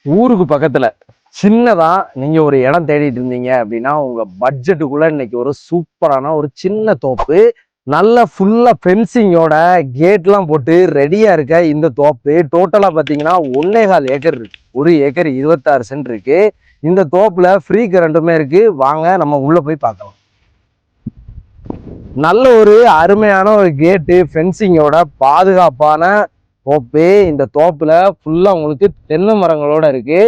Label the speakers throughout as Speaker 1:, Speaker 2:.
Speaker 1: ஊருக்கு பக்கத்துல சின்னதா நீங்க ஒரு இடம் தேடிட்டு இருந்தீங்க அப்படின்னா உங்க பட்ஜெட்டுக்குள்ள இன்னைக்கு ஒரு சூப்பரான ஒரு சின்ன தோப்பு, நல்ல ஃபுல்லா ஃபென்சிங்கோட கேட்லாம் போட்டு ரெடியா இருக்க இந்த தோப்பு டோட்டலா பாத்தீங்கன்னா 1.25 ஏக்கர் இருக்கு. 1 ஏக்கர் 26 சென்ட் இருக்கு. இந்த தோப்புல ஃப்ரீ கரண்ட்டுமே இருக்கு. வாங்க நம்ம உள்ள போய் பார்க்கலாம். நல்ல ஒரு அருமையான ஒரு கேட்டு ஃபென்சிங்கோட பாதுகாப்பான தோப்பு. இந்த தோப்புல ஃபுல்லா உங்களுக்கு தென்னை மரங்களோட இருக்கு.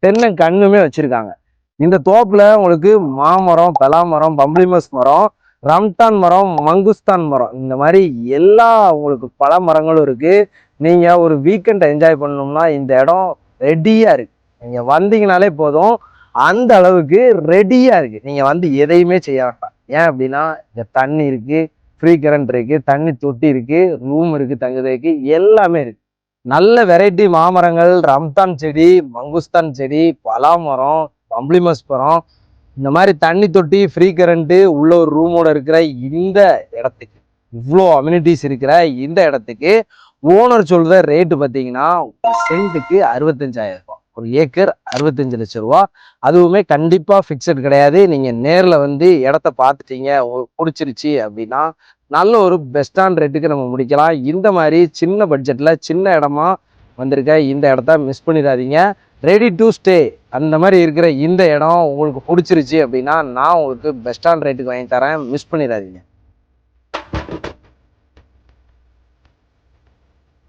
Speaker 1: தென்னை கண்ணுமே வச்சிருக்காங்க. இந்த தோப்புல உங்களுக்கு மாமரம், பலாமரம், பம்ப்ளிமஸ் மரம், ரம்டான் மரம், மங்குஸ்தான் மரம், இந்த மாதிரி எல்லா உங்களுக்கு பல மரங்களும் இருக்கு. நீங்க ஒரு வீக்கெண்ட் என்ஜாய் பண்ணணும்னா இந்த இடம் ரெடியா இருக்கு. நீங்க வந்தீங்கனாலே போதும், அந்த அளவுக்கு ரெடியா இருக்கு. நீங்க வந்து எதையுமே செய்ய வேண்டாம். ஏன் அப்படின்னா இங்க தண்ணி இருக்கு, ஃப்ரீ கரண்ட் இருக்கு, தண்ணி தொட்டி இருக்கு, ரூம் இருக்கு தங்குறதுக்கு, எல்லாமே இருக்கு. நல்ல வெரைட்டி மாமரங்கள், ரம்தான் செடி, மங்குஸ்தான் செடி, பலாமரம், பம்ப்ளிமஸ் மரம், இந்த மாதிரி தண்ணி தொட்டி, ஃப்ரீ கரண்ட்டு உள்ள ஒரு ரூமோட இருக்கிற இந்த இடத்துக்கு, இவ்வளோ அம்யூனிட்டிஸ் இருக்கிற இந்த இடத்துக்கு ஓனர் சொல்ற ரேட்டு பார்த்தீங்கன்னா சென்ட்டுக்கு 65,000 ரூபாய். 1 ஏக்கர் 65 லட்சம் ரூபா. அதுவுமே கண்டிப்பா ஃபிக்ஸட் கிடையாது. நீங்க நேர்ல வந்து இடத்த பார்த்துட்டீங்க, பிடிச்சிருச்சு அப்படின்னா நல்ல ஒரு பெஸ்டான ரேட்டுக்கு நம்ம முடிக்கலாம். இந்த மாதிரி சின்ன பட்ஜெட்ல சின்ன இடமா வந்திருக்க இந்த இடத்த மிஸ் பண்ணிடாதீங்க. ரெடி டு ஸ்டே அந்த மாதிரி இருக்கிற இந்த இடம் உங்களுக்கு பிடிச்சிருச்சு அப்படின்னா நான் உங்களுக்கு பெஸ்டான ரேட்டுக்கு வாங்கி தரேன். மிஸ் பண்ணிடாதீங்க.